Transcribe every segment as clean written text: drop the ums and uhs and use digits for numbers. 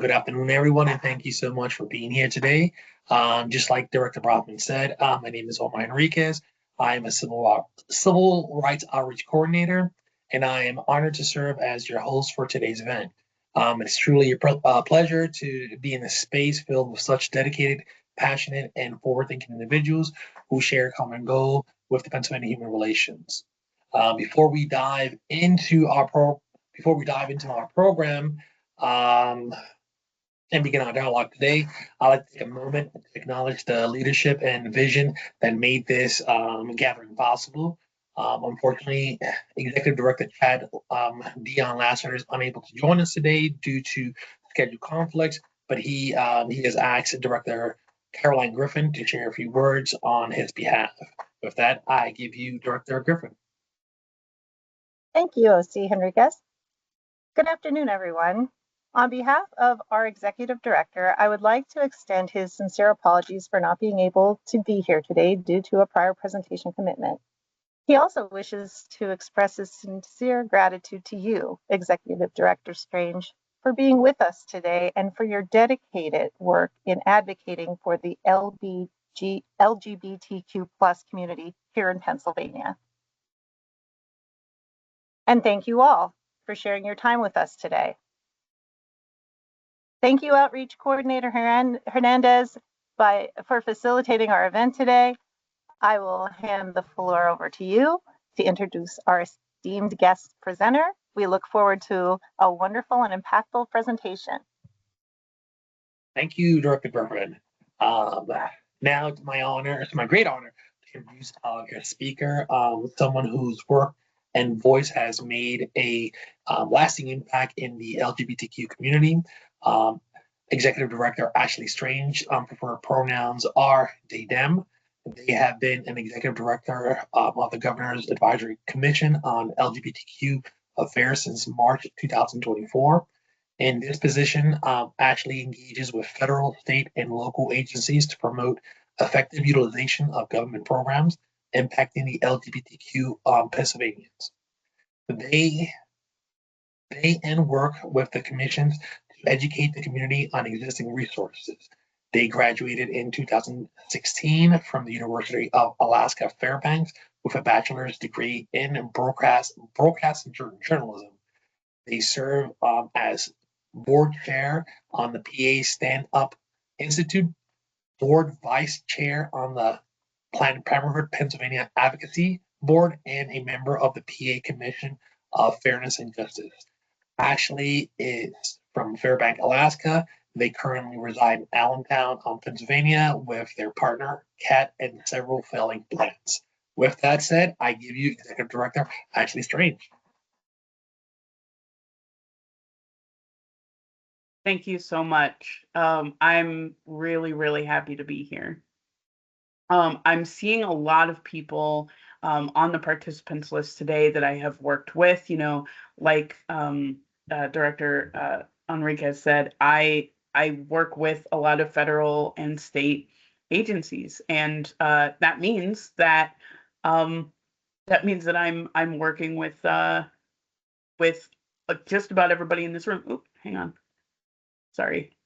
Good afternoon, everyone, and thank you so much for being here today. Just like Director Brockman said, my name is Omar Enriquez. I am a civil rights outreach coordinator, and I am honored to serve as your host for today's event. It's truly a pleasure to be in a space filled with such dedicated, passionate, and forward-thinking individuals who share a common goal with the Pennsylvania Human Relations. Before we dive into our program, um, and begin our dialogue today, I'd like to take a moment to acknowledge the leadership and vision that made this gathering possible. Unfortunately, Executive Director Chad Dion Lasser is unable to join us today due to schedule conflicts, but he has asked Director Caroline Griffin to share a few words on his behalf. With that, I give you Director Griffin. Thank you, O.C. Henriquez. Good afternoon, everyone. On behalf of our Executive Director, I would like to extend his sincere apologies for not being able to be here today due to a prior presentation commitment. He also wishes to express his sincere gratitude to you, Executive Director Strange, for being with us today and for your dedicated work in advocating for the LGBTQ community here in Pennsylvania. And thank you all for sharing your time with us today. Thank you, Outreach Coordinator Hernandez, for facilitating our event today. I will hand the floor over to you to introduce our esteemed guest presenter. We look forward to a wonderful and impactful presentation. Thank you, Director Griffin. Now it's my great honor to introduce our speaker, someone whose work and voice has made a lasting impact in the LGBTQ community. Executive Director Ashleigh Strange, preferred pronouns are they, them. They have been an executive director of the Governor's Advisory Commission on LGBTQ affairs since March 2024. In this position, Ashleigh engages with federal, state, and local agencies to promote effective utilization of government programs impacting the LGBTQ Pennsylvanians. They and work with the commissions to educate the community on existing resources. They graduated in 2016 from the University of Alaska Fairbanks with a bachelor's degree in broadcast and journalism. They serve as board chair on the PA Stand Up Institute, board vice chair on the Planned Parenthood Pennsylvania Advocacy Board, and a member of the PA Commission of Fairness and Justice. Ashleigh is from Fairbanks, Alaska. They currently reside in Allentown, Pennsylvania, with their partner, Kat, and several failing plants. With that said, I give you Executive Director Ashleigh Strange. Thank you so much. I'm really happy to be here. I'm seeing a lot of people on the participants list today that I have worked with, like Director Enriquez said, I work with a lot of federal and state agencies, and that means that I'm working with just about everybody in this room. Oop, hang on. Sorry,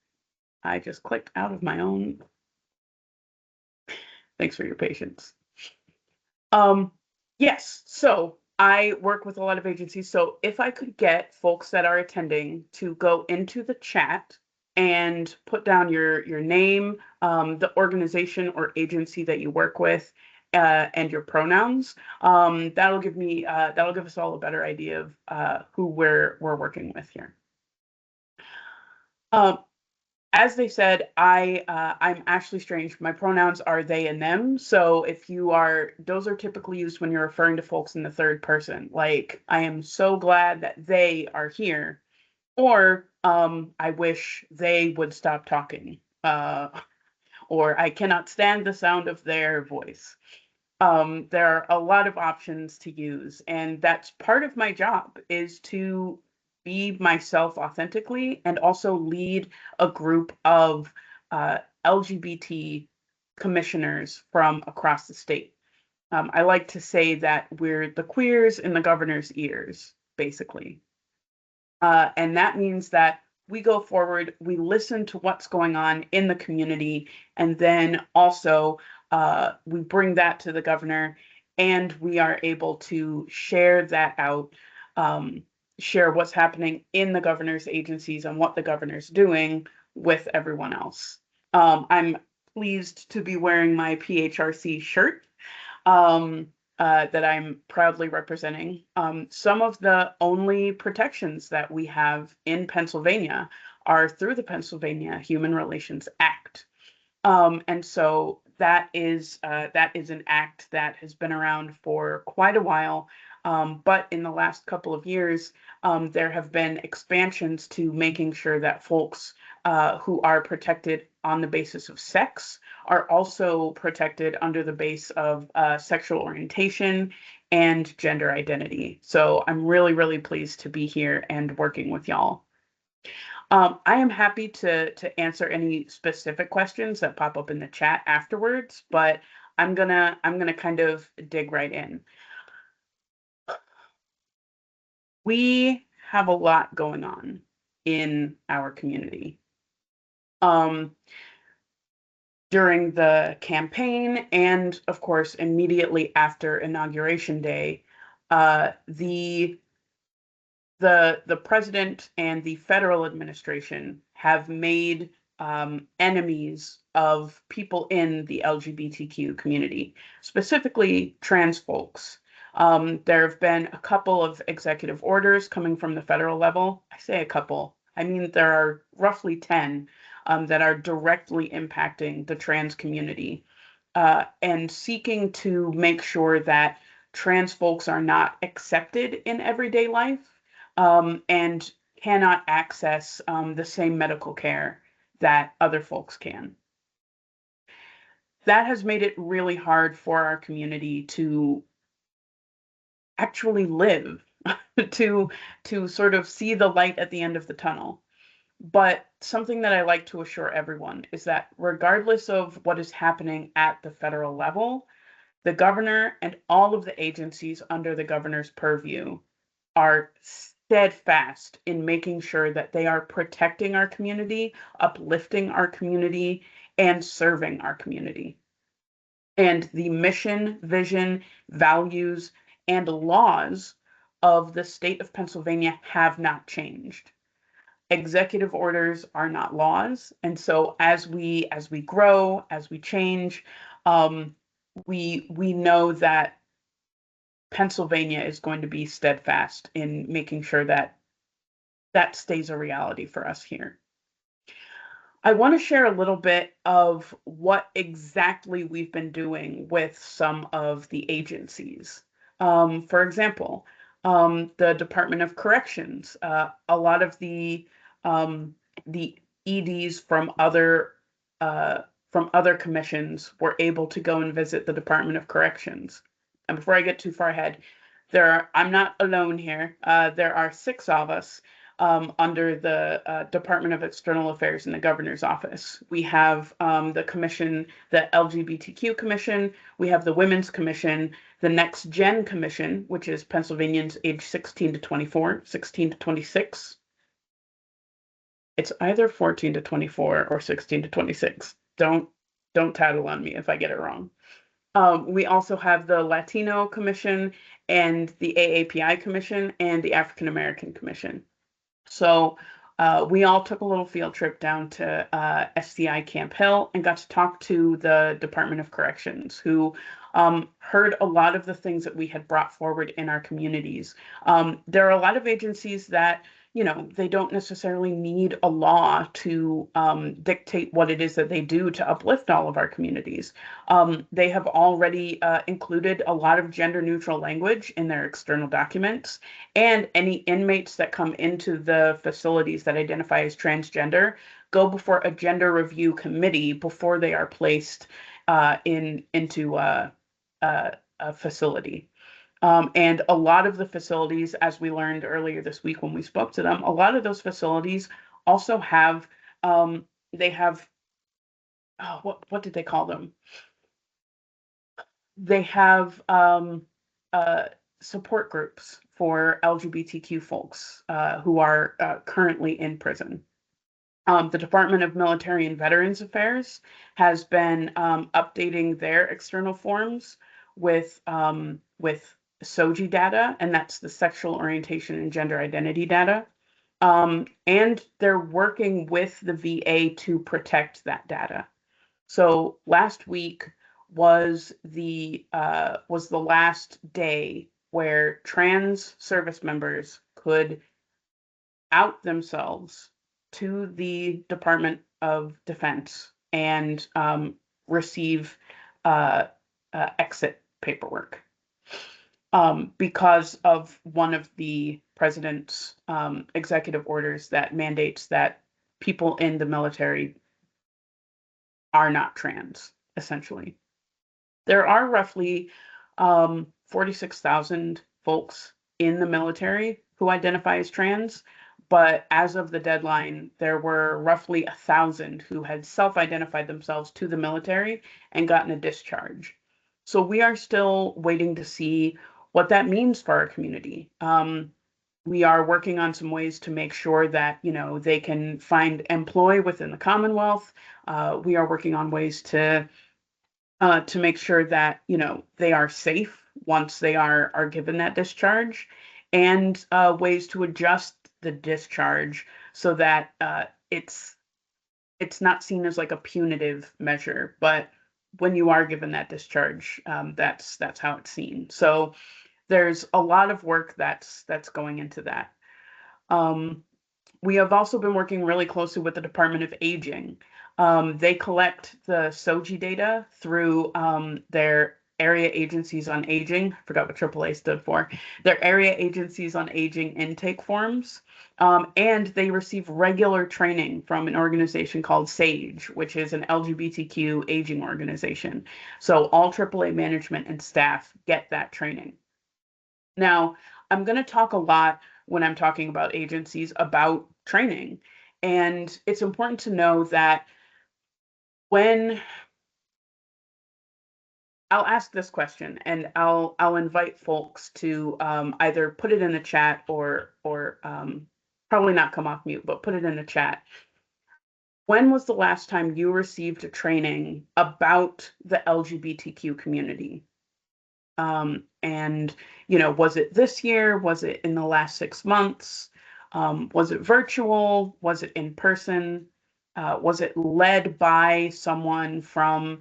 I just clicked out of my own. Thanks for your patience. Yes, so I work with a lot of agencies. So if I could get folks that are attending to go into the chat and put down your name, the organization or agency that you work with, and your pronouns, that'll give us all a better idea of who we're working with here. As they said, I'm Ashleigh Strange. My pronouns are they and them. So those are typically used when you're referring to folks in the third person. Like, I am so glad that they are here, or I wish they would stop talking, or I cannot stand the sound of their voice. There are a lot of options to use, and that's part of my job, is to be myself authentically and also lead a group of LGBT commissioners from across the state. I like to say that we're the queers in the governor's ears, basically. And that means that we go forward, we listen to what's going on in the community, and then also we bring that to the governor, and we are able to share that out, share what's happening in the governor's agencies and what the governor's doing with everyone else. I'm pleased to be wearing my PHRC shirt that I'm proudly representing. Some of the only protections that we have in Pennsylvania are through the Pennsylvania Human Relations Act. And so that is an act that has been around for quite a while. But in the last couple of years, there have been expansions to making sure that folks who are protected on the basis of sex are also protected under the base of sexual orientation and gender identity. So I'm really, really pleased to be here and working with y'all. I am happy to answer any specific questions that pop up in the chat afterwards, but I'm gonna kind of dig right in. We have a lot going on in our community. During the campaign and, of course, immediately after Inauguration Day, the president and the federal administration have made enemies of people in the LGBTQ community, specifically trans folks. There have been a couple of executive orders coming from the federal level. I say a couple, I mean there are roughly 10 that are directly impacting the trans community and seeking to make sure that trans folks are not accepted in everyday life and cannot access the same medical care that other folks can. That has made it really hard for our community to actually live, to sort of see the light at the end of the tunnel. But something that I like to assure everyone is that regardless of what is happening at the federal level, the governor and all of the agencies under the governor's purview are steadfast in making sure that they are protecting our community, uplifting our community, and serving our community. And the mission, vision, values, and laws of the state of Pennsylvania have not changed. Executive orders are not laws, and so as we grow, as we change, we know that Pennsylvania is going to be steadfast in making sure that that stays a reality for us here. I want to share a little bit of what exactly we've been doing with some of the agencies. For example, the Department of Corrections, a lot of the EDs from other commissions were able to go and visit the Department of Corrections. And before I get too far ahead, I'm not alone here. There are 6 of us under the Department of External Affairs in the governor's office. We have the commission, the LGBTQ Commission, we have the Women's Commission, the Next Gen Commission, which is Pennsylvanians age 16 to 24, 16 to 26. It's either 14 to 24 or 16 to 26. Don't tattle on me if I get it wrong. We also have the Latino Commission and the AAPI Commission and the African American Commission. So we all took a little field trip down to SCI Camp Hill and got to talk to the Department of Corrections, who heard a lot of the things that we had brought forward in our communities. There are a lot of agencies that, you know, they don't necessarily need a law to dictate what it is that they do to uplift all of our communities. They have already included a lot of gender neutral language in their external documents, and any inmates that come into the facilities that identify as transgender go before a gender review committee before they are placed into a facility. And a lot of the facilities, as we learned earlier this week when we spoke to them, a lot of those facilities also have, they have, what did they call them? They have support groups for LGBTQ folks who are currently in prison. The Department of Military and Veterans Affairs has been updating their external forms with SOGI data, and that's the sexual orientation and gender identity data. And they're working with the VA to protect that data. So last week was the last day where trans service members could out themselves to the Department of Defense and receive exit paperwork because of one of the president's executive orders that mandates that people in the military are not trans, essentially. There are roughly 46,000 folks in the military who identify as trans, but as of the deadline, there were roughly 1,000 who had self-identified themselves to the military and gotten a discharge. So we are still waiting to see what that means for our community. We are working on some ways to make sure that, you know, they can find employ within the Commonwealth. We are working on ways to make sure that, you know, they are safe once they are given that discharge, and ways to adjust the discharge so that it's not seen as like a punitive measure, but when you are given that discharge, that's how it's seen. So there's a lot of work that's going into that. We have also been working really closely with the Department of Aging. They collect the SOGI data through their area agencies on aging. I forgot what AAA stood for. Their area agencies on aging intake forms. And they receive regular training from an organization called SAGE, which is an LGBTQ aging organization. So all AAA management and staff get that training. Now, I'm going to talk a lot when I'm talking about agencies about training. And it's important to know that when I'll ask this question, and I'll invite folks to either put it in the chat or probably not come off mute, but put it in the chat. When was the last time you received a training about the LGBTQ community? And, you know, was it this year? Was it in the last 6 months? Was it virtual? Was it in person? Was it led by someone from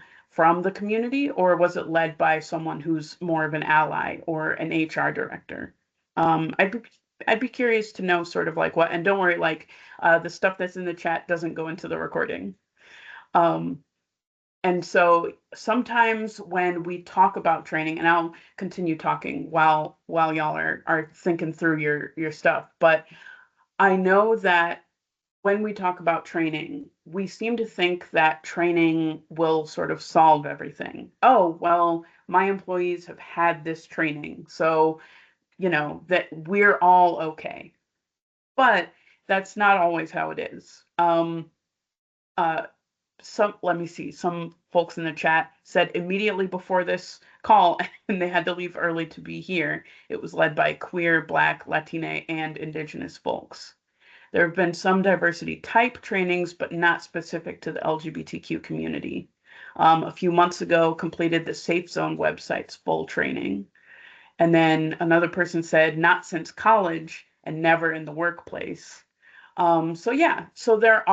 the community, or was it led by someone who's more of an ally or an HR director? I'd be curious to know sort of like what, and don't worry, like the stuff that's in the chat doesn't go into the recording. And so sometimes when we talk about training, and I'll continue talking while y'all are thinking through your stuff, but I know that when we talk about training, we seem to think that training will sort of solve everything. Oh, well, my employees have had this training, so, you know, that we're all okay. But that's not always how it is. Let me see, some folks in the chat said immediately before this call, and they had to leave early to be here, it was led by queer, Black, Latina, and Indigenous folks. There have been some diversity type trainings, but not specific to the LGBTQ community. A few months ago, completed the Safe Zone website's full training. And then another person said, not since college and never in the workplace. So yeah, so there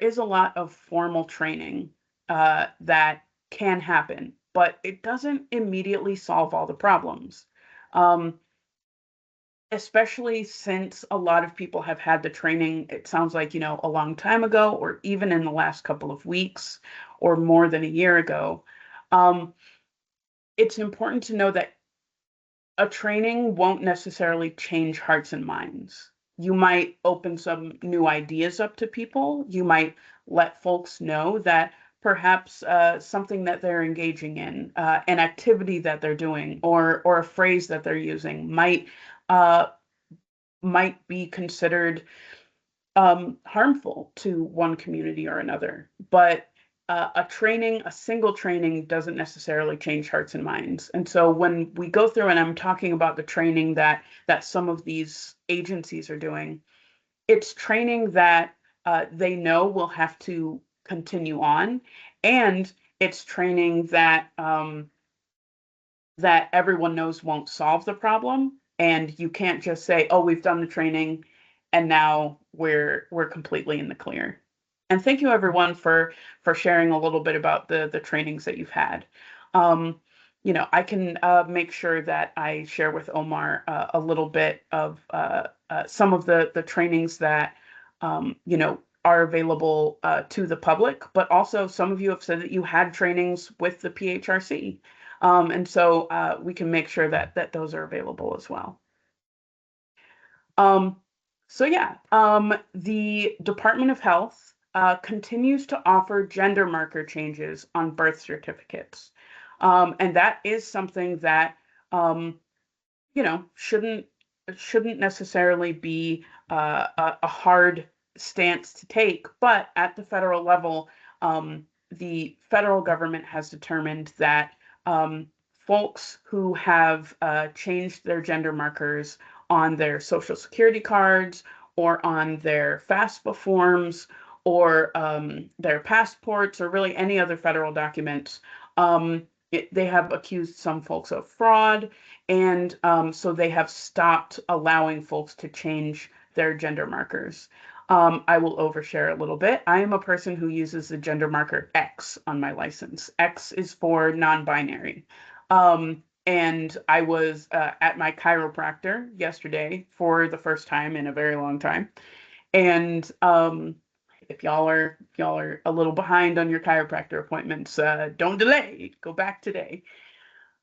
is a lot of formal training that can happen, but it doesn't immediately solve all the problems. Especially since a lot of people have had the training, it sounds like, you know, a long time ago, or even in the last couple of weeks, or more than a year ago. It's important to know that a training won't necessarily change hearts and minds. You might open some new ideas up to people. You might let folks know that perhaps something that they're engaging in, an activity that they're doing, or a phrase that they're using might be considered harmful to one community or another. But a single training doesn't necessarily change hearts and minds. And so when we go through, and I'm talking about the training that some of these agencies are doing, it's training that they know will have to continue on, and it's training that that everyone knows won't solve the problem, and you can't just say, "Oh, we've done the training, and now we're completely in the clear." And thank you everyone for sharing a little bit about the trainings that you've had. You know, I can make sure that I share with Omar a little bit of some of the trainings that you know, are available to the public, but also some of you have said that you had trainings with the PHRC. And so we can make sure that those are available as well. So yeah, the Department of Health continues to offer gender marker changes on birth certificates. And that is something that, you know, shouldn't necessarily be a hard stance to take, but at the federal level, the federal government has determined that folks who have changed their gender markers on their social security cards or on their FAFSA forms or their passports or really any other federal documents, they have accused some folks of fraud, and so they have stopped allowing folks to change their gender markers. I will overshare a little bit. I am a person who uses the gender marker X on my license. X is for non-binary. And I was at my chiropractor yesterday for the first time in a very long time. And if y'all are a little behind on your chiropractor appointments, don't delay. Go back today.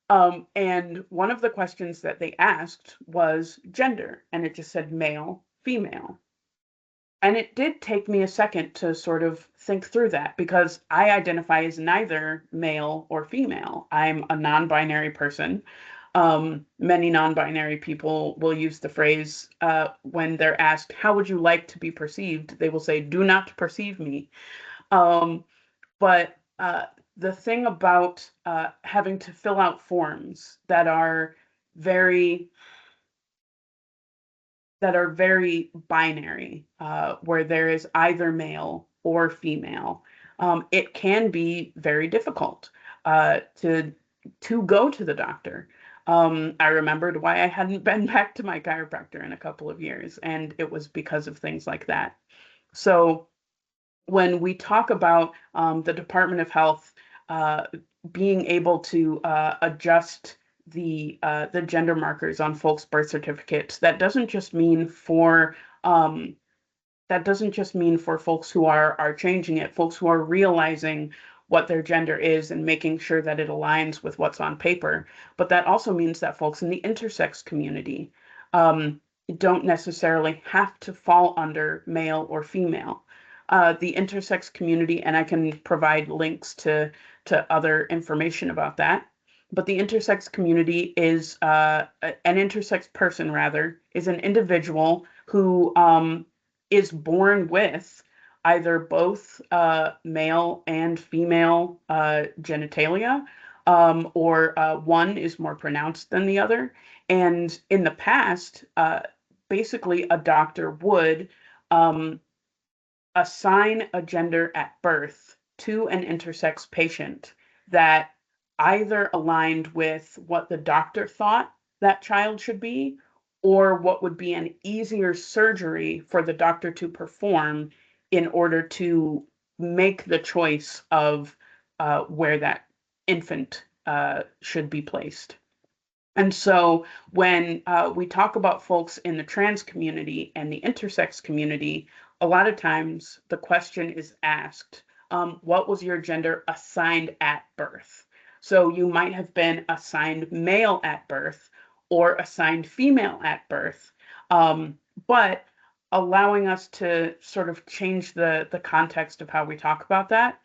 And one of the questions that they asked was gender, and it just said male, female. And it did take me a second to sort of think through that because I identify as neither male or female. I'm a non-binary person. Many non-binary people will use the phrase when they're asked, how would you like to be perceived? They will say, do not perceive me. But the thing about having to fill out forms that are very binary, where there is either male or female, it can be very difficult to go to the doctor. I remembered why I hadn't been back to my chiropractor in a couple of years, and it was because of things like that. So when we talk about the Department of Health being able to adjust the gender markers on folks' birth certificates, that doesn't just mean for folks who are changing it, folks who are realizing what their gender is and making sure that it aligns with what's on paper. But that also means that folks in the intersex community don't necessarily have to fall under male or female. The intersex community, and I can provide links to other information about that, but the intersex community is an intersex person, rather, is an individual who is born with either both male and female genitalia, or one is more pronounced than the other. And in the past, basically a doctor would assign a gender at birth to an intersex patient that either aligned with what the doctor thought that child should be, or what would be an easier surgery for the doctor to perform in order to make the choice of where that infant should be placed. And so when we talk about folks in the trans community and the intersex community, a lot of times the question is asked, what was your gender assigned at birth? So you might have been assigned male at birth or assigned female at birth, but allowing us to sort of change the context of how we talk about that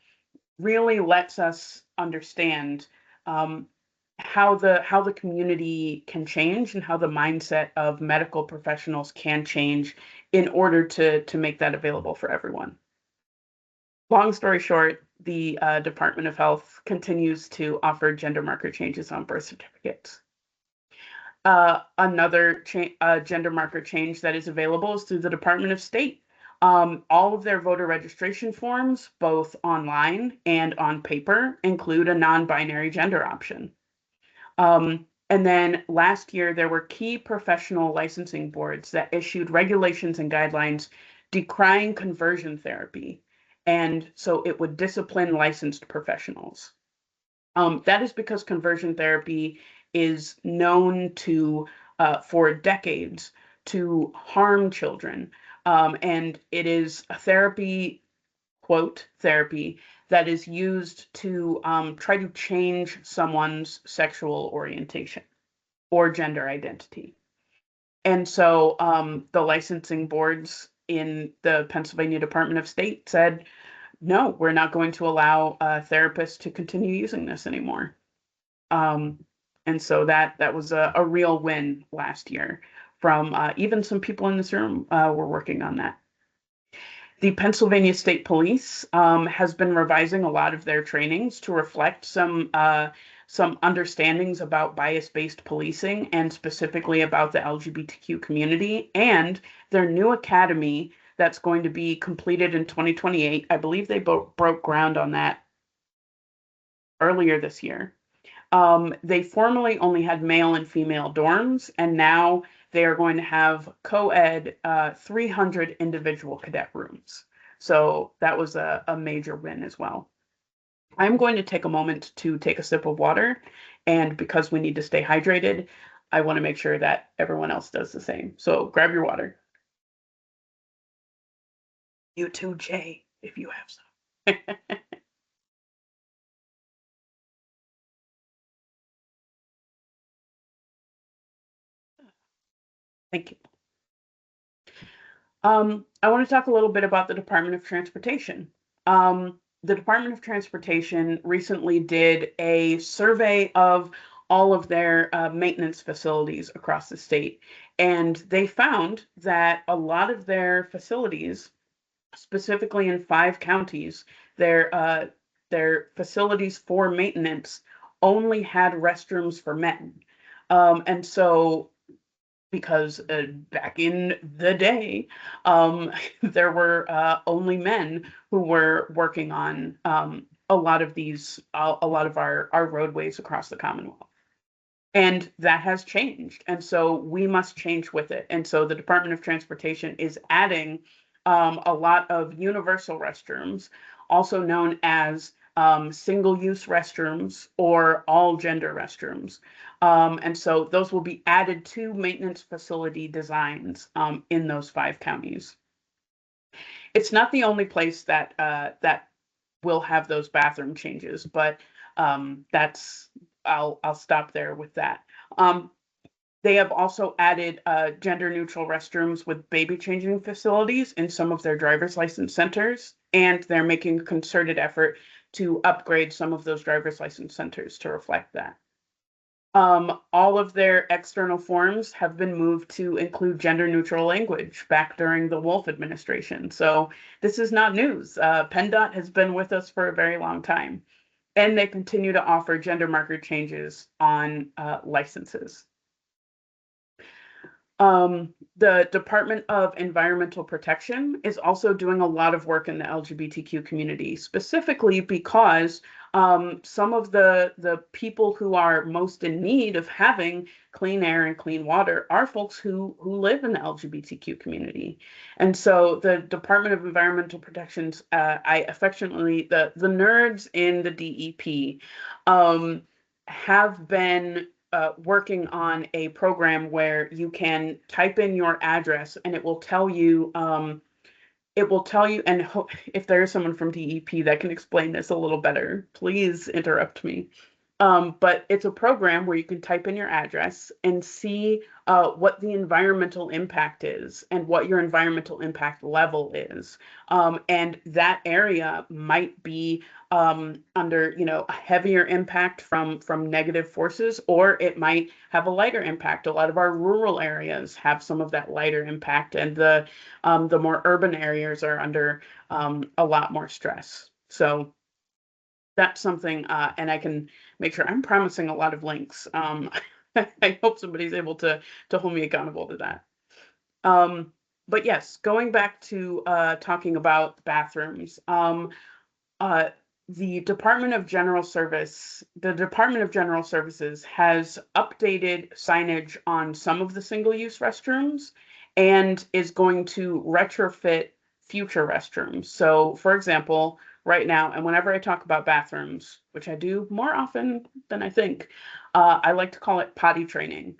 really lets us understand how the community can change and how the mindset of medical professionals can change in order to make that available for everyone. Long story short, the Department of Health continues to offer gender marker changes on birth certificates. Another gender marker change that is available is through the Department of State. All of their voter registration forms, both online and on paper, include a non-binary gender option. And then last year, there were key professional licensing boards that issued regulations and guidelines decrying conversion therapy. And so it would discipline licensed professionals. That is because conversion therapy is known to, for decades, to harm children. And it is a therapy, quote, therapy, that is used to try to change someone's sexual orientation or gender identity. And so the licensing boards in the Pennsylvania Department of State said, no, we're not going to allow therapists to continue using this anymore. And so that was a real win last year from even some people in this room were working on that. The Pennsylvania State Police has been revising a lot of their trainings to reflect some understandings about bias-based policing and specifically about the LGBTQ community, and their new academy that's going to be completed in 2028. I believe they broke ground on that earlier this year. They formerly only had male and female dorms, and now they are going to have co-ed 300 individual cadet rooms. So that was a major win as well. I'm going to take a moment to take a sip of water, and because we need to stay hydrated, I want to make sure that everyone else does the same. So grab your water. You too, Jay, if you have some. Thank you. I want to talk a little bit about the Department of Transportation. The Department of Transportation recently did a survey of all of their maintenance facilities across the state, and they found that a lot of their facilities, specifically in 5 counties, their facilities for maintenance only had restrooms for men. And so because back in the day, there were only men who were working on a lot of our roadways across the Commonwealth. And that has changed. And so we must change with it. And so the Department of Transportation is adding a lot of universal restrooms, also known as single-use restrooms or all-gender restrooms. And so those will be added to maintenance facility designs in those 5 counties. It's not the only place that that will have those bathroom changes, but I'll stop there with that. They have also added gender-neutral restrooms with baby changing facilities in some of their driver's license centers, and they're making a concerted effort to upgrade some of those driver's license centers to reflect that. All of their external forms have been moved to include gender-neutral language back during the Wolf administration. So this is not news. PennDOT has been with us for a very long time, and they continue to offer gender marker changes on licenses. The Department of Environmental Protection is also doing a lot of work in the LGBTQ community, specifically because some of the people who are most in need of having clean air and clean water are folks who live in the LGBTQ community. And so the Department of Environmental Protection's, I affectionately, the nerds in the DEP have been working on a program where you can type in your address and it will tell you, and if there is someone from DEP that can explain this a little better, please interrupt me. But it's a program where you can type in your address and see what the environmental impact is and what your environmental impact level is. And that area might be under, a heavier impact from negative forces, or it might have a lighter impact. A lot of our rural areas have some of that lighter impact, and the more urban areas are under a lot more stress. So that's something, and I can make sure I'm promising a lot of links. I hope somebody's able to hold me accountable to that. But yes, going back to talking about bathrooms, the Department of General Services has updated signage on some of the single-use restrooms and is going to retrofit future restrooms. So, for example, right now, and whenever I talk about bathrooms, which I do more often than I think, I like to call it potty training,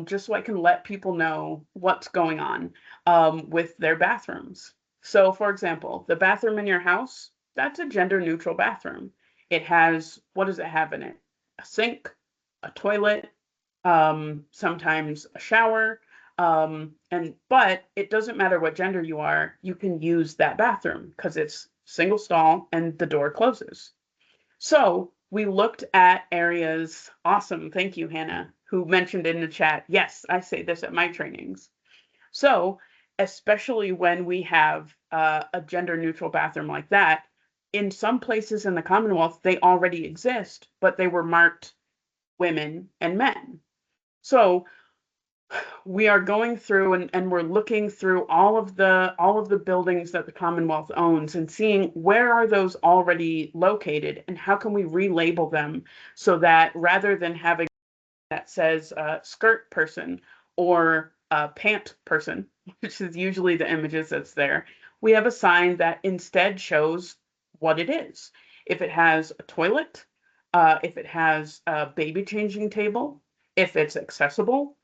just so I can let people know what's going on with their bathrooms. So, for example, the bathroom in your house, that's a gender neutral bathroom. It has, what does it have in it? A sink, a toilet, sometimes a shower, but it doesn't matter what gender you are, you can use that bathroom because it's single stall and the door closes. So we looked at areas, awesome, thank you, Hannah, who mentioned in the chat, yes, I say this at my trainings. So especially when we have a gender neutral bathroom like that, in some places in the Commonwealth, they already exist, but they were marked women and men. So we are going through and we're looking through all of the buildings that the Commonwealth owns and seeing where are those already located and how can we relabel them so that rather than having that says skirt person or pant person, which is usually the images that's there, we have a sign that instead shows what it is. If it has a toilet, if it has a baby changing table, if it's accessible,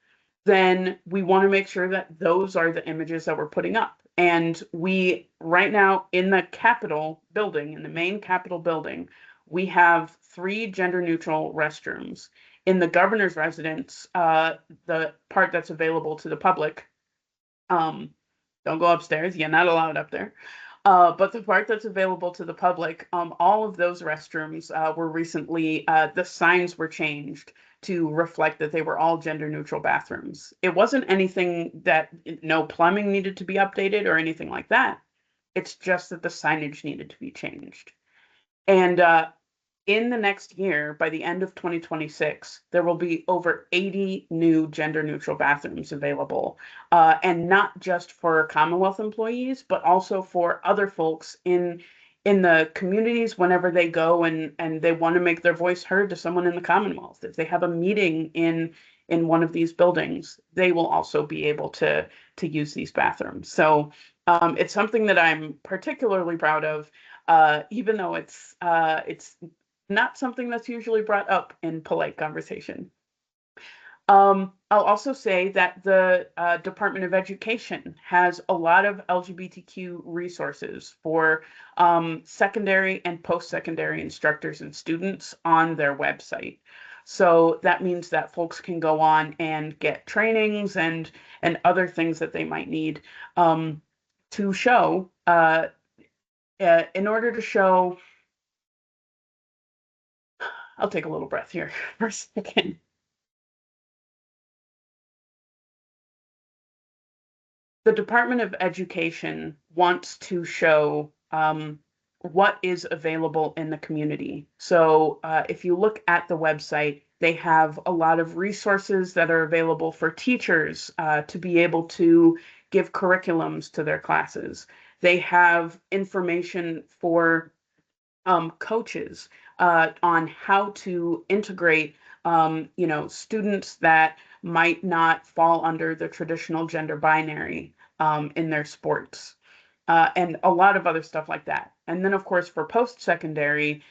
then we want to make sure that those are the images that we're putting up. And we, right now in the Capitol building, in the main Capitol building, we have 3 gender neutral restrooms. In the governor's residence, the part that's available to the public, don't go upstairs, you're not allowed up there. But the part that's available to the public, all of those restrooms were recently, the signs were changed to reflect that they were all gender neutral bathrooms. It wasn't anything that no plumbing needed to be updated or anything like that. It's just that the signage needed to be changed. And in the next year, by the end of 2026, there will be over 80 new gender neutral bathrooms available. And not just for Commonwealth employees, but also for other folks in the communities whenever they go and they want to make their voice heard to someone in the Commonwealth. If they have a meeting in one of these buildings, they will also be able to use these bathrooms. So it's something that I'm particularly proud of, even though it's not something that's usually brought up in polite conversation. I'll also say that the Department of Education has a lot of LGBTQ resources for secondary and post-secondary instructors and students on their website. So that means that folks can go on and get trainings and other things that they might need to show, in order to show. I'll take a little breath here for a second. The Department of Education wants to show what is available in the community. So if you look at the website, they have a lot of resources that are available for teachers to be able to give curriculums to their classes. They have information for coaches on how to integrate students that might not fall under the traditional gender binary in their sports, and a lot of other stuff like that. And then, of course, for post-secondary,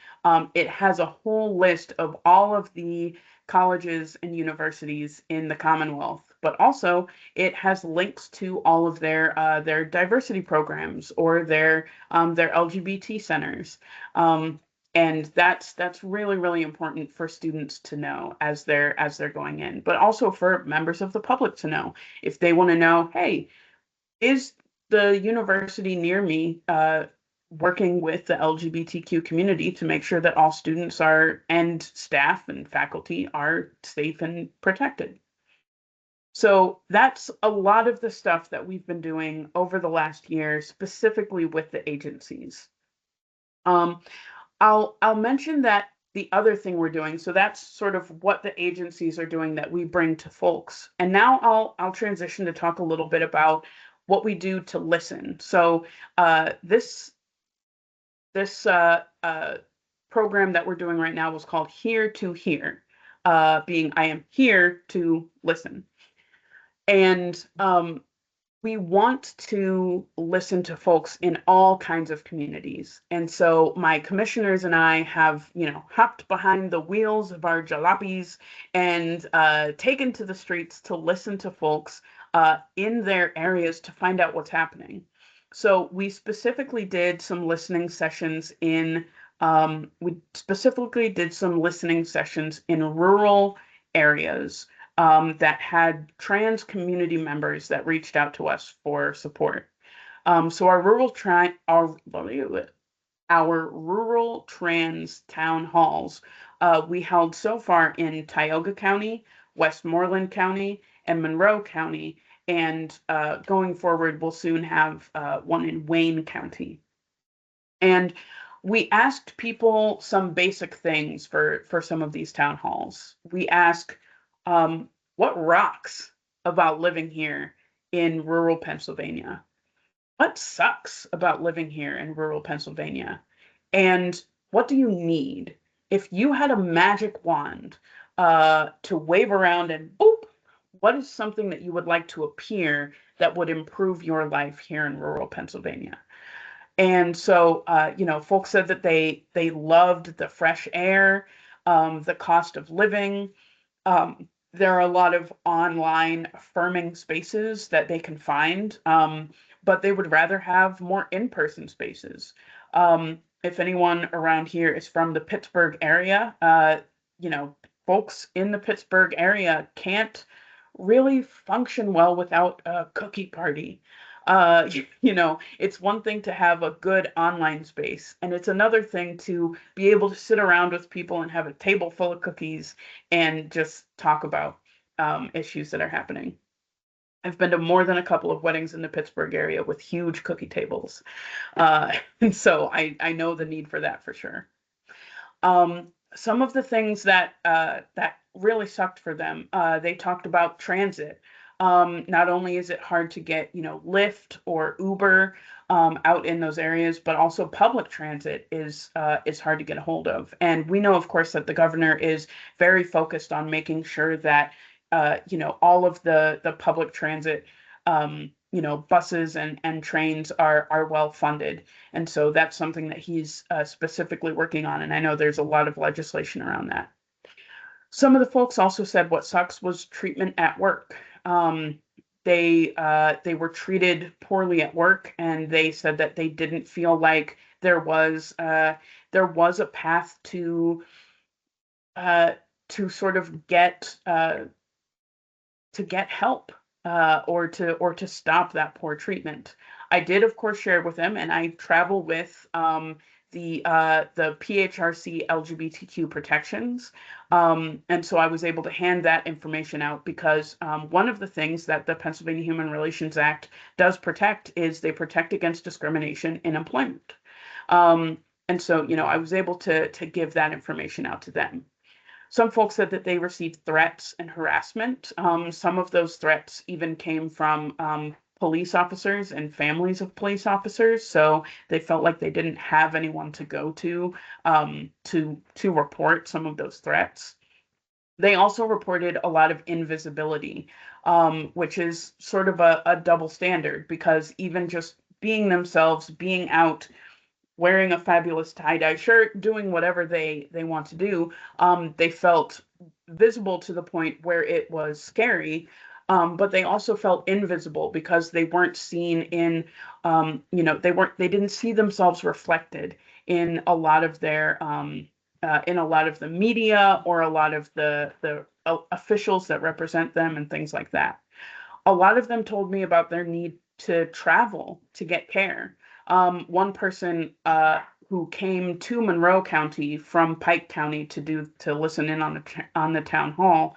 it has a whole list of all of the colleges and universities in the Commonwealth, but also it has links to all of their diversity programs or their LGBT centers. And that's really, really important for students to know as they're going in, but also for members of the public to know if they want to know, hey, is the university near me working with the LGBTQ community to make sure that all students are and staff and faculty are safe and protected. So that's a lot of the stuff that we've been doing over the last year, specifically with the agencies. I'll mention that the other thing we're doing. So that's sort of what the agencies are doing that we bring to folks. And now I'll transition to talk a little bit about what we do to listen. So this program that we're doing right now was called Here to Hear, being I am here to listen. And we want to listen to folks in all kinds of communities. And so my commissioners and I have, hopped behind the wheels of our jalopies and taken to the streets to listen to folks in their areas to find out what's happening. So we specifically did some listening sessions in rural areas that had trans community members that reached out to us for support. So our rural trans town halls we held so far in Tioga County, Westmoreland County, and Monroe County, and going forward, we'll soon have one in Wayne County. And we asked people some basic things for some of these town halls. We asked, what rocks about living here in rural Pennsylvania? What sucks about living here in rural Pennsylvania? And what do you need? If you had a magic wand to wave around and boop, what is something that you would like to appear that would improve your life here in rural Pennsylvania? And so, folks said that they loved the fresh air, the cost of living. There are a lot of online affirming spaces that they can find, but they would rather have more in-person spaces. If anyone around here is from the Pittsburgh area, folks in the Pittsburgh area can't really function well without a cookie party. It's one thing to have a good online space, and it's another thing to be able to sit around with people and have a table full of cookies and just talk about issues that are happening. I've been to more than a couple of weddings in the Pittsburgh area with huge cookie tables. And so I know the need for that for sure. Some of the things that really sucked for them, they talked about transit. Not only is it hard to get, Lyft or Uber out in those areas, but also public transit is hard to get a hold of. And we know, of course, that the governor is very focused on making sure that, all of the public transit, buses and trains are well funded. And so that's something that he's specifically working on. And I know there's a lot of legislation around that. Some of the folks also said what sucks was treatment at work. They were treated poorly at work, and they said that they didn't feel like there was a path to sort of get help or to stop that poor treatment. I did, of course, share with them, and I travel with the PHRC LGBTQ protections. And so I was able to hand that information out because one of the things that the Pennsylvania Human Relations Act does protect is they protect against discrimination in employment. And so, I was able to give that information out to them. Some folks said that they received threats and harassment. Some of those threats even came from police officers and families of police officers, so they felt like they didn't have anyone to go to report some of those threats. They also reported a lot of invisibility, which is sort of a double standard, because even just being themselves, being out, wearing a fabulous tie-dye shirt, doing whatever they want to do, they felt visible to the point where it was scary. But they also felt invisible because they weren't seen in, they didn't see themselves reflected in a lot of their, in a lot of the media or a lot of the officials that represent them and things like that. A lot of them told me about their need to travel to get care. One person who came to Monroe County from Pike County to listen in on the town hall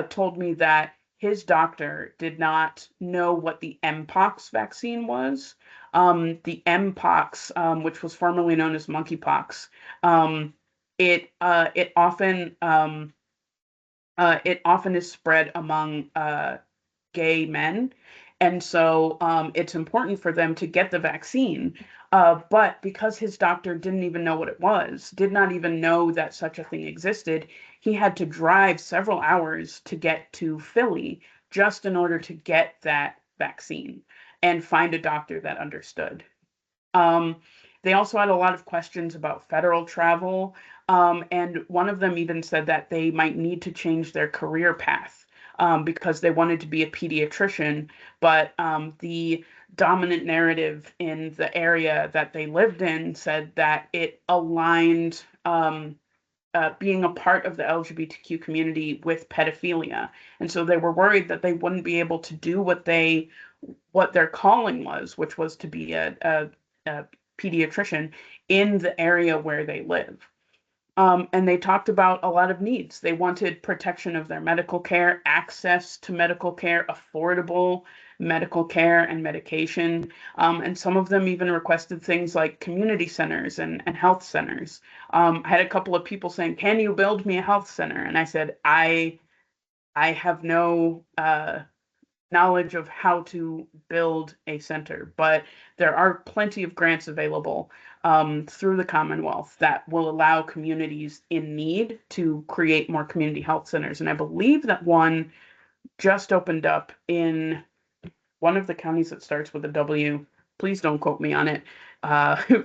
told me that his doctor did not know what the Mpox vaccine was. The Mpox, which was formerly known as monkeypox, it often is spread among gay men. And so it's important for them to get the vaccine. But because his doctor didn't even know what it was, did not even know that such a thing existed, he had to drive several hours to get to Philly just in order to get that vaccine and find a doctor that understood. Um, they also had a lot of questions about federal travel. And one of them even said that they might need to change their career path because they wanted to be a pediatrician. But the dominant narrative in the area that they lived in said that it aligned being a part of the LGBTQ community with pedophilia. And so they were worried that they wouldn't be able to do what their calling was, which was to be a pediatrician in the area where they live. And they talked about a lot of needs. They wanted protection of their medical care, access to medical care, affordable medical care and medication. And some of them even requested things like community centers and health centers. I had a couple of people saying, "Can you build me a health center?" And I said, I have no knowledge of how to build a center, but there are plenty of grants available through the Commonwealth that will allow communities in need to create more community health centers. And I believe that one just opened up in one of the counties that starts with a W. Please don't quote me on it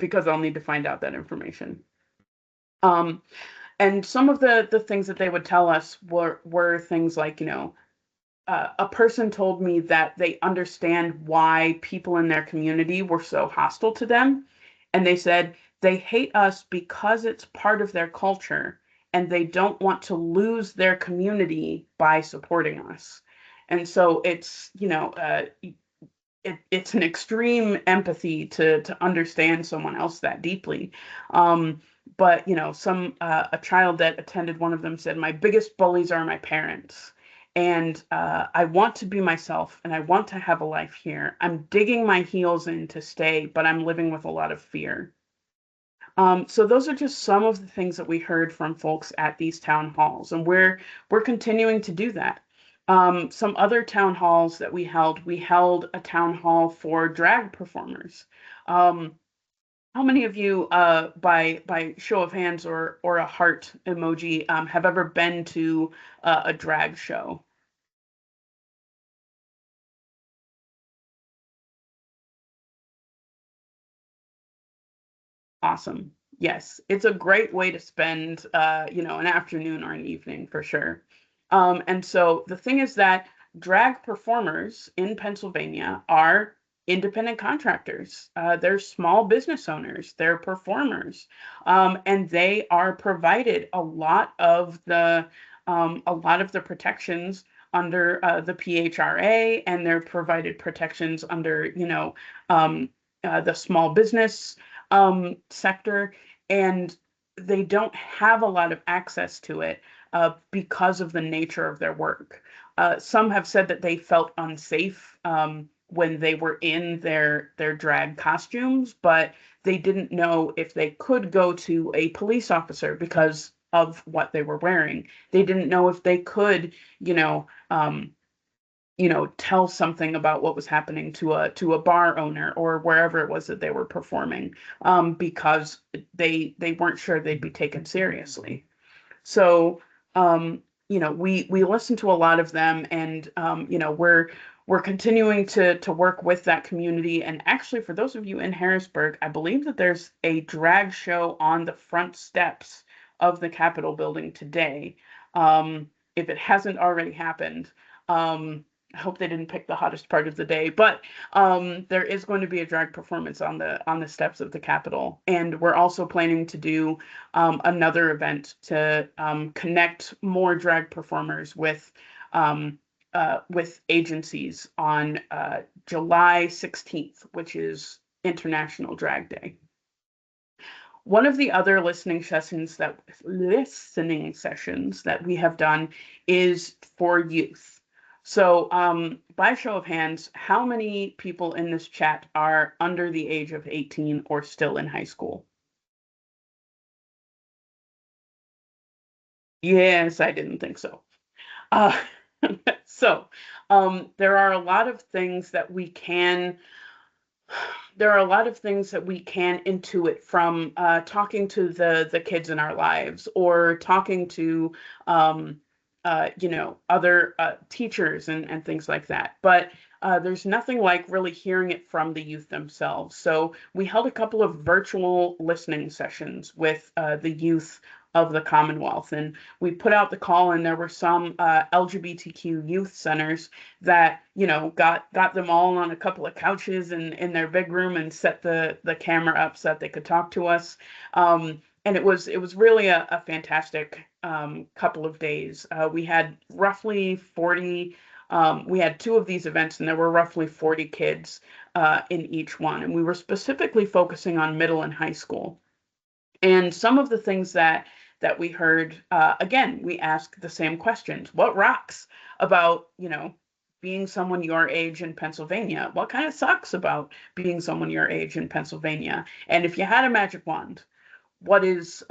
because I'll need to find out that information. Um, and some of the things that they would tell us were things like, a person told me that they understand why people in their community were so hostile to them. And they said they hate us because it's part of their culture and they don't want to lose their community by supporting us. And so it's an extreme empathy to understand someone else that deeply. But some a child that attended one of them said, "My biggest bullies are my parents, and I want to be myself, and I want to have a life here. I'm digging my heels in to stay, but I'm living with a lot of fear." So those are just some of the things that we heard from folks at these town halls, and we're continuing to do that. Some other town halls that we held a town hall for drag performers. Um, how many of you, by show of hands or a heart emoji, have ever been to a drag show? Awesome. Yes, it's a great way to spend, an afternoon or an evening for sure. And so the thing is that drag performers in Pennsylvania are independent contractors. They're small business owners. They're performers, and they are provided a lot of the protections under the PHRA, and they're provided protections under, the small business sector, and they don't have a lot of access to it because of the nature of their work. Some have said that they felt unsafe when they were in their drag costumes, but they didn't know if they could go to a police officer because of what they were wearing. They didn't know if they could, tell something about what was happening to a bar owner or wherever it was that they were performing, because they weren't sure they'd be taken seriously. So we listen to a lot of them, and we're continuing to work with that community. And actually, for those of you in Harrisburg, I believe that there's a drag show on the front steps of the Capitol building today. If it hasn't already happened. I hope they didn't pick the hottest part of the day, but there is going to be a drag performance on the steps of the Capitol, and we're also planning to do another event to connect more drag performers with agencies on July 16th, which is International Drag Day. One of the other listening sessions that we have done is for youth. So, by show of hands, how many people in this chat are under the age of 18 or still in high school? Yes, I didn't think so. Uh, so there are a lot of things that we can there are a lot of things that we can intuit from talking to the kids in our lives, or talking to other teachers and things like that. But there's nothing like really hearing it from the youth themselves. So we held a couple of virtual listening sessions with the youth of the Commonwealth, and we put out the call, and there were some LGBTQ youth centers that got them all on a couple of couches in their big room and set the camera up so that they could talk to us. And it was really a fantastic couple of days. We had roughly 40. We had two of these events, and there were roughly 40 kids in each one, and we were specifically focusing on middle and high school. And some of the things that we heard, again, we asked the same questions. What rocks about, being someone your age in Pennsylvania? What kind of sucks about being someone your age in Pennsylvania? And if you had a magic wand, what is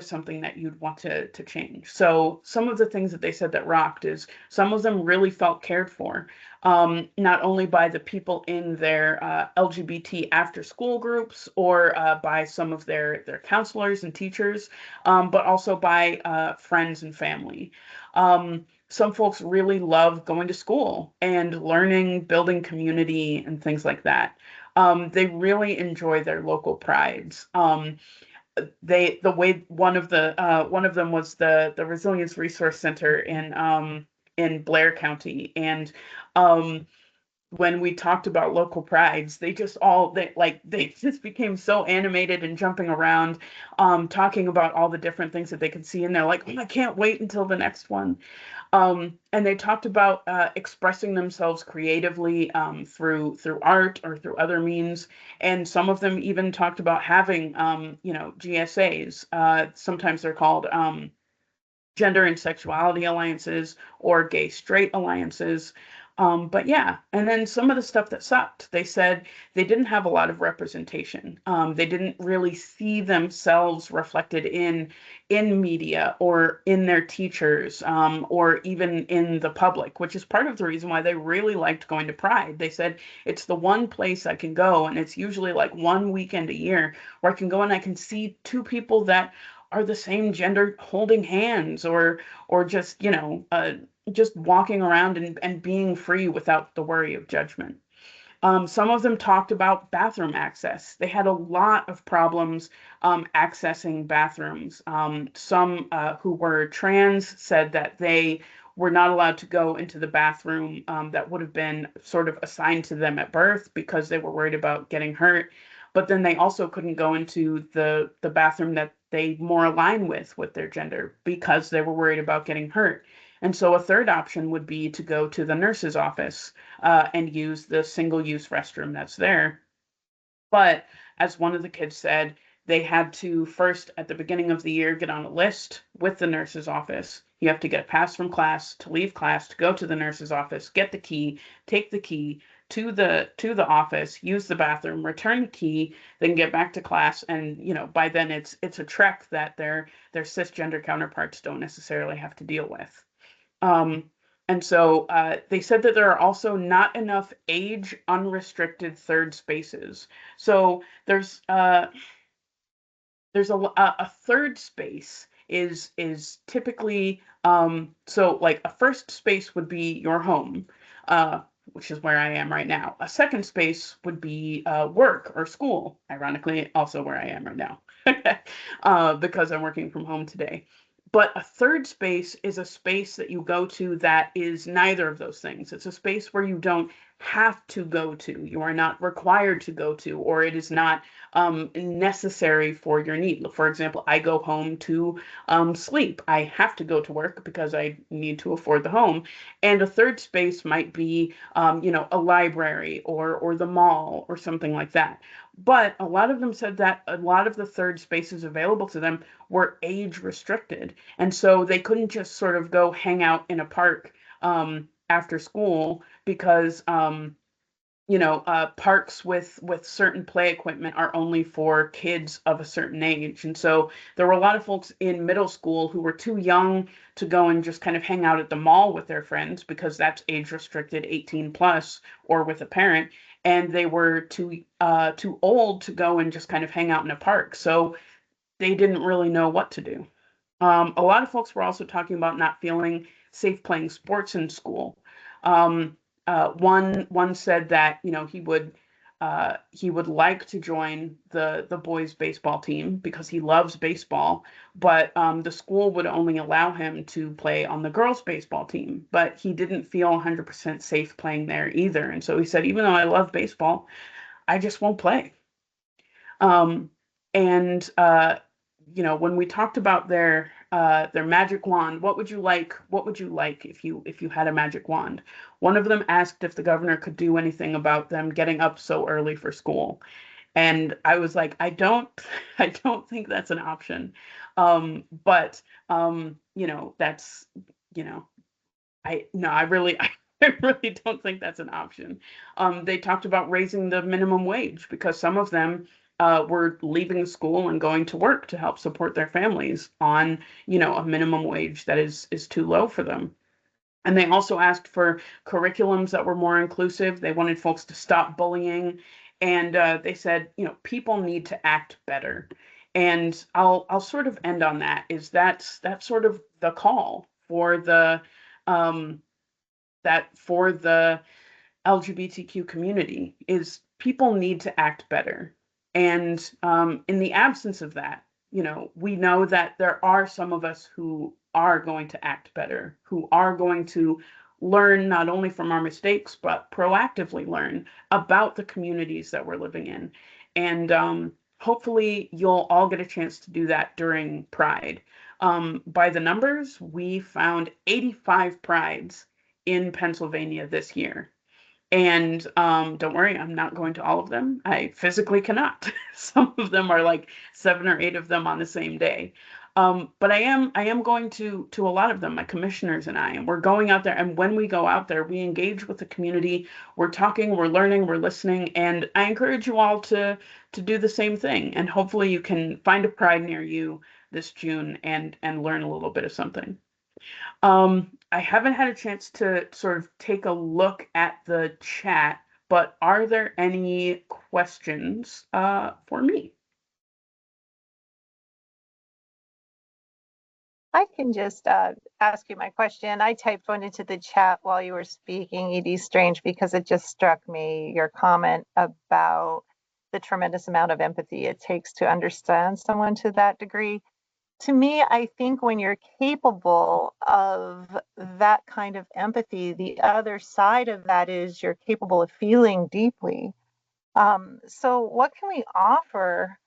something that you'd want to change? So some of the things that they said that rocked is some of them really felt cared for, not only by the people in their LGBT after school groups, or by some of their counselors and teachers, but also by friends and family. Some folks really love going to school and learning, building community, and things like that. They really enjoy their local prides. The way one of them was the Resilience Resource Center in Blair County. And when we talked about local prides, they just became so animated and jumping around, talking about all the different things that they could see, and they're like, oh, I can't wait until the next one. And they talked about expressing themselves creatively, through art or through other means. And some of them even talked about having, GSAs. Sometimes they're called gender and sexuality alliances, or gay straight alliances. But yeah, and then some of the stuff that sucked, they said they didn't have a lot of representation. They didn't really see themselves reflected in media, or in their teachers, or even in the public, which is part of the reason why they really liked going to Pride. They said it's the one place I can go, and it's usually like one weekend a year where I can go and I can see two people that are the same gender holding hands, or just walking around and being free without the worry of judgment. Some of them talked about bathroom access. They had a lot of problems accessing bathrooms. Some who were trans said that they were not allowed to go into the bathroom that would have been sort of assigned to them at birth, because they were worried about getting hurt. But then they also couldn't go into the bathroom that they more align with their gender, because they were worried about getting hurt. And so a third option would be to go to the nurse's office and use the single-use restroom that's there. But as one of the kids said, they had to first, at the beginning of the year, get on a list with the nurse's office. You have to get a pass from class to leave class, to go to the nurse's office, get the key, take the key to the office, use the bathroom, return the key, then get back to class. And by then it's a trek that their cisgender counterparts don't necessarily have to deal with. And so they said that there are also not enough age unrestricted third spaces. So there's a third space is typically, so like a first space would be your home, which is where I am right now. A second space would be work or school, ironically also where I am right now, because I'm working from home today. But a third space is a space that you go to that is neither of those things. It's a space where you don't have to go to. You are not required to go to, or it is not necessary for your need. For example, I go home to sleep. I have to go to work because I need to afford the home. And a third space might be, a library, or the mall, or something like that. But a lot of them said that a lot of the third spaces available to them were age restricted. And so they couldn't just sort of go hang out in a park after school, because parks with certain play equipment are only for kids of a certain age. And so there were a lot of folks in middle school who were too young to go and just kind of hang out at the mall with their friends because that's age restricted 18 plus or with a parent. And they were too old to go and just kind of hang out in a park. So they didn't really know what to do. A lot of folks were also talking about not feeling safe playing sports in school. Um, one said that he would like to join the boys baseball team because he loves baseball, but the school would only allow him to play on the girls baseball team. But he didn't feel 100% safe playing there either, and so he said, even though I love baseball, I just won't play. Um, and when we talked about their magic wand, what would you like? What would you like if you had a magic wand? One of them asked if the governor could do anything about them getting up so early for school. And I was like, I don't I don't think that's an option. But that's you know, I no, I really I really don't think that's an option. They talked about raising the minimum wage because some of them were leaving school and going to work to help support their families on, a minimum wage that is too low for them. And they also asked for curriculums that were more inclusive. They wanted folks to stop bullying, and they said, people need to act better. And I'll sort of end on that. That's sort of the call for the um, LGBTQ community is people need to act better. And in the absence of that, we know that there are some of us who are going to act better, who are going to learn not only from our mistakes, but proactively learn about the communities that we're living in. And hopefully you'll all get a chance to do that during Pride. By the numbers, we found 85 prides in Pennsylvania this year. And don't worry, I'm not going to all of them. I physically cannot. Some of them are like 7 or 8 of them on the same day. But I am going to a lot of them, my commissioners and I, and we're going out there. And when we go out there, we engage with the community. We're talking, we're learning, we're listening. And I encourage you all to do the same thing. And hopefully you can find a pride near you this June and learn a little bit of something. I haven't had a chance to sort of take a look at the chat, but are there any questions for me? I can just ask you my question. I typed one into the chat while you were speaking, Edie Strange, because it just struck me, your comment about the tremendous amount of empathy it takes to understand someone to that degree. To me, I think when you're capable of that kind of empathy, the other side of that is you're capable of feeling deeply. So what can we offer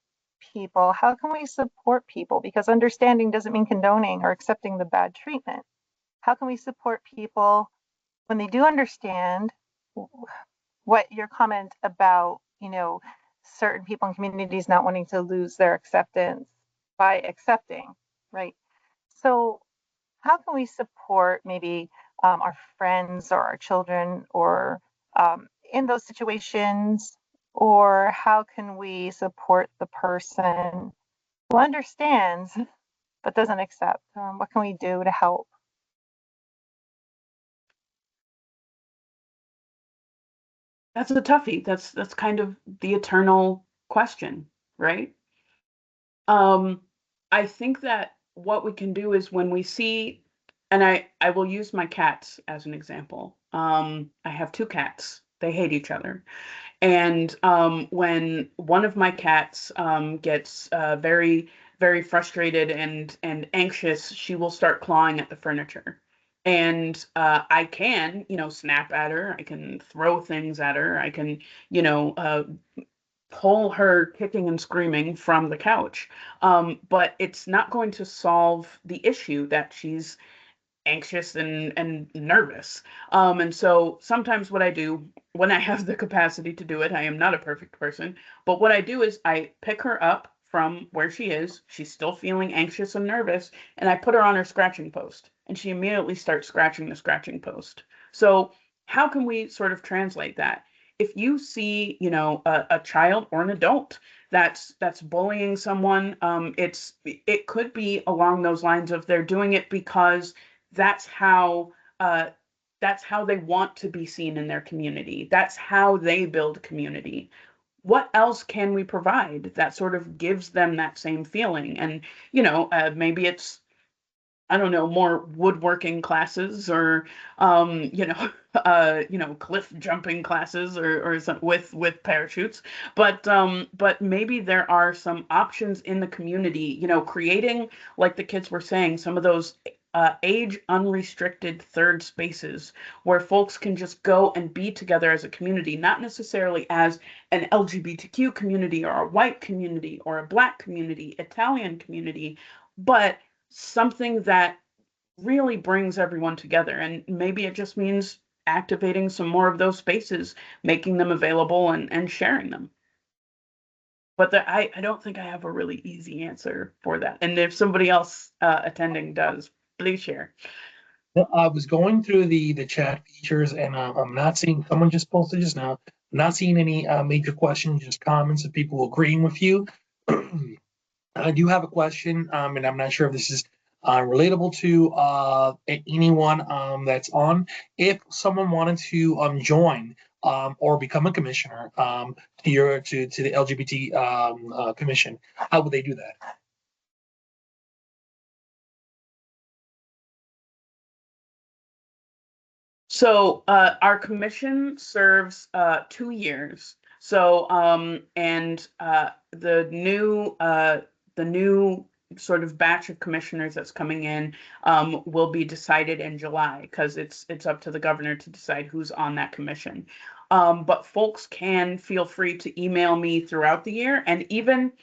people? How can we support people? Because understanding doesn't mean condoning or accepting the bad treatment. How can we support people when they do understand what your comment about, certain people and communities not wanting to lose their acceptance by accepting, right? So how can we support maybe our friends or our children or in those situations? Or how can we support the person who understands but doesn't accept? What can we do to help? That's a toughie. That's kind of the eternal question, right? Um, I think that what we can do is when we see, and I will use my cats as an example. I have 2 cats. They hate each other. And when one of my cats gets very, very frustrated and anxious, she will start clawing at the furniture. And I can, snap at her. I can throw things at her. I can, pull her kicking and screaming from the couch. But it's not going to solve the issue that she's anxious and nervous. And so sometimes what I do when I have the capacity to do it, I am not a perfect person, but what I do is I pick her up from where she is. She's still feeling anxious and nervous, and I put her on her scratching post, and she immediately starts scratching the scratching post. So how can we sort of translate that? if you see, you know, a child or an adult that's bullying someone, it could be along those lines of they're doing it because that's how they want to be seen in their community. That's how they build community. What else can we provide that sort of gives them that same feeling? And, you know, maybe it's, I don't know, more woodworking classes or, cliff jumping classes or some, with parachutes. But maybe there are some options in the community, you know, creating, like the kids were saying, some of those age unrestricted third spaces where folks can just go and be together as a community, not necessarily as an LGBTQ community or a white community or a Black community, Italian community, but something that really brings everyone together. And maybe it just means activating some more of those spaces, making them available and sharing them. But I don't think I have a really easy answer for that. And if somebody else attending does, please share. I was going through the chat features, and I'm not seeing, someone just posted just now, I'm not seeing any major questions, just comments of people agreeing with you. I do have a question, and I'm not sure if this is relatable to anyone that's on. If someone wanted to join or become a commissioner to the LGBT commission, how would they do that? So our commission serves 2 years. So the new sort of batch of commissioners that's coming in will be decided in July, because it's up to the governor to decide who's on that commission. But folks can feel free to email me throughout the year, and even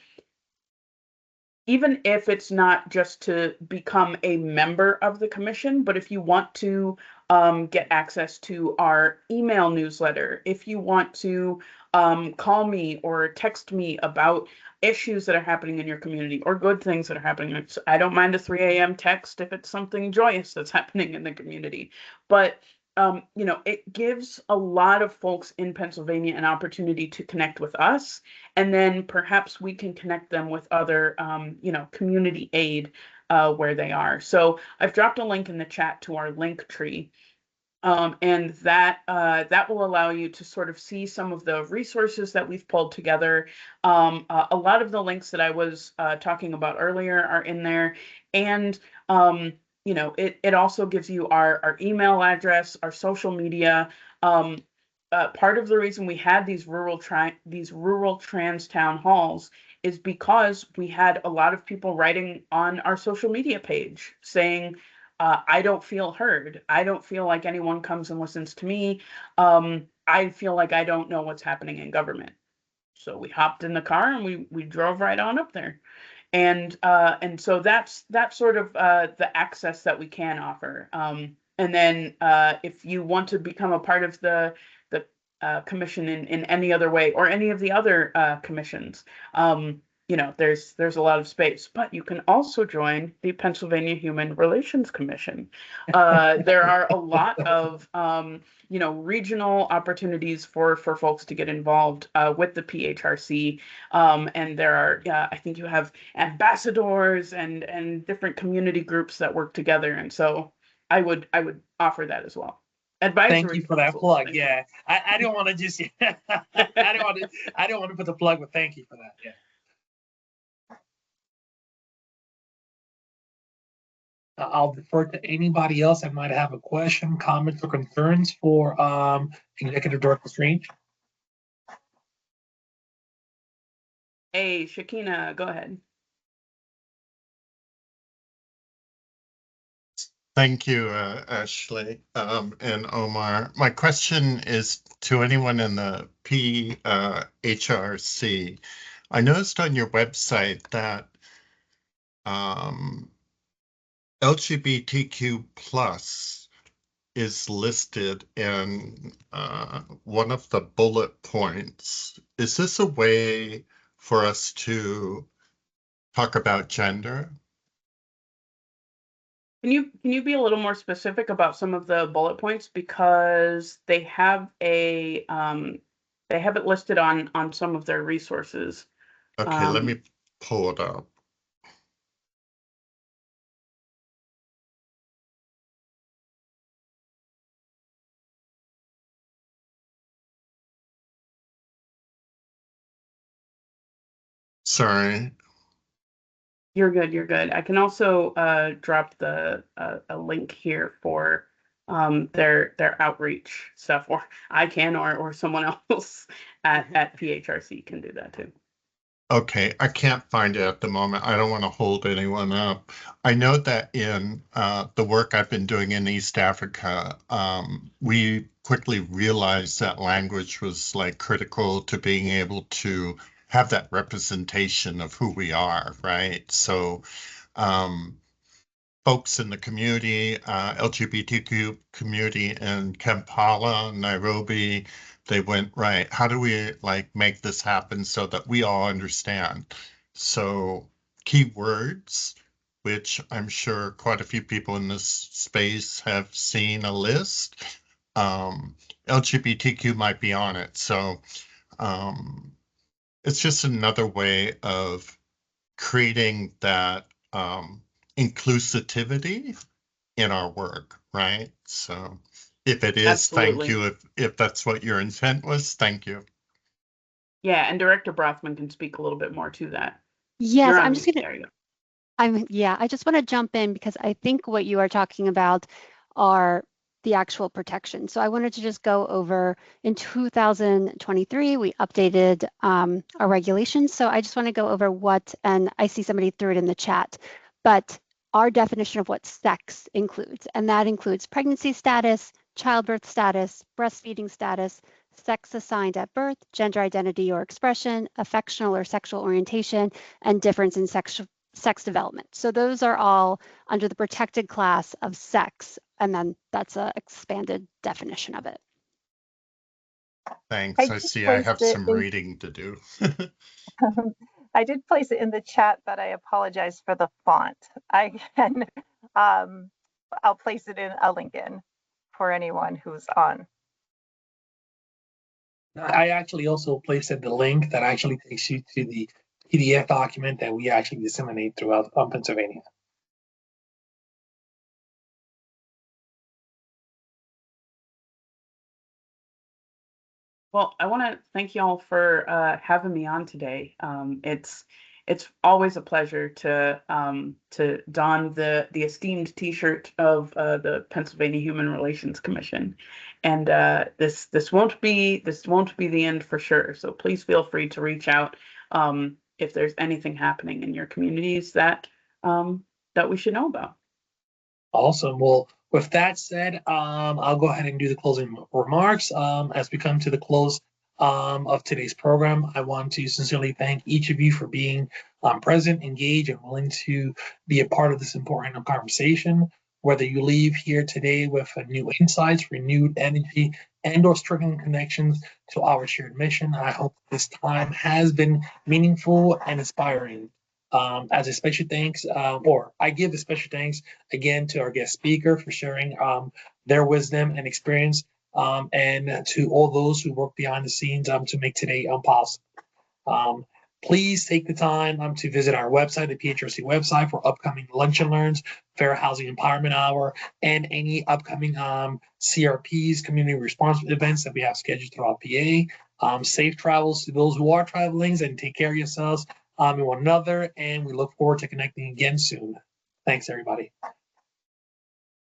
if it's not just to become a member of the commission, but if you want to get access to our email newsletter, if you want to call me or text me about issues that are happening in your community or good things that are happening. I don't mind a 3 a.m. text if it's something joyous that's happening in the community. But it gives a lot of folks in Pennsylvania an opportunity to connect with us, and then perhaps we can connect them with other, community aid where they are. So I've dropped a link in the chat to our link tree. And that will allow you to sort of see some of the resources that we've pulled together. A lot of the links that I was talking about earlier are in there, and it also gives you our email address, our social media. Part of the reason we had these rural trans town halls is because we had a lot of people writing on our social media page saying, I don't feel heard. I don't feel like anyone comes and listens to me. I feel like I don't know what's happening in government. So we hopped in the car and we drove right on up there. And so that's sort of the access that we can offer. And then if you want to become a part of the commission in any other way, or any of the other commissions, there's a lot of space. But you can also join the Pennsylvania Human Relations Commission. There are a lot of regional opportunities for folks to get involved with the PHRC, and there are I think you have ambassadors and different community groups that work together, and so I would offer that as well. Advisory. Thank you for that plug. Yeah, I don't want to just I don't want to put the plug, but thank you for that. Yeah. I'll defer to anybody else that might have a question, comments, or concerns for Executive Director Strange. Hey, Shakina, go ahead. Thank you, Ashleigh and Omar. My question is to anyone in the PHRC. I noticed on your website that LGBTQ plus is listed in one of the bullet points. Is this a way for us to talk about gender? Can you be a little more specific about some of the bullet points, because they have a They have it listed on some of their resources. Okay, let me pull it up. Sorry. You're good. You're good. I can also drop the a link here for their outreach stuff, or I can, or someone else at PHRC can do that too. Okay, I can't find it at the moment. I don't want to hold anyone up. I know that in the work I've been doing in East Africa, we quickly realized that language was like critical to being able to have that representation of who we are, right? So folks in the community, LGBTQ community in Kampala, Nairobi, they went, right, how do we like make this happen so that we all understand? So keywords, which I'm sure quite a few people in this space have seen a list. LGBTQ might be on it. So it's just another way of creating that inclusivity in our work, right? So if it is, Absolutely. thank you. If that's what your intent was, thank you. Yeah, and Director Brothman can speak a little bit more to that. Yes, You're I'm on just mute. gonna, There you go. I just want to jump in because I think what you are talking about are the actual protections. So I wanted to just go over in 2023, we updated our regulations. So I just want to go over what, and I see somebody threw it in the chat, but our definition of what sex includes, and that includes pregnancy status, childbirth status, breastfeeding status, sex assigned at birth, gender identity or expression, affectional or sexual orientation, and difference in sex development. So those are all under the protected class of sex, and then that's an expanded definition of it. Thanks. I see I have some reading to do. I did place it in the chat, but I apologize for the font. I can, I'll place it in a link in for anyone who's on. I actually also placed the link that actually takes you to the PDF document that we actually disseminate throughout Pennsylvania. Well, I want to thank y'all for having me on today. It's always a pleasure to don the esteemed T-shirt of the Pennsylvania Human Relations Commission, and this won't be the end for sure. So please feel free to reach out if there's anything happening in your communities that that we should know about. Awesome. Well, with that said, I'll go ahead and do the closing remarks. As we come to the close of today's program, I want to sincerely thank each of you for being present, engaged, and willing to be a part of this important conversation. Whether you leave here today with new insights, renewed energy, and/or struggling connections to our shared mission, I hope this time has been meaningful and inspiring. As a special thanks, or I give a special thanks again to our guest speaker for sharing their wisdom and experience, and to all those who work behind the scenes to make today possible. Please take the time to visit our website, the PHRC website, for upcoming lunch and learns, Fair Housing Empowerment Hour, and any upcoming CRPs, community response events that we have scheduled throughout PA. Safe travels to those who are traveling, and take care of yourselves and one another. And we look forward to connecting again soon. Thanks, everybody.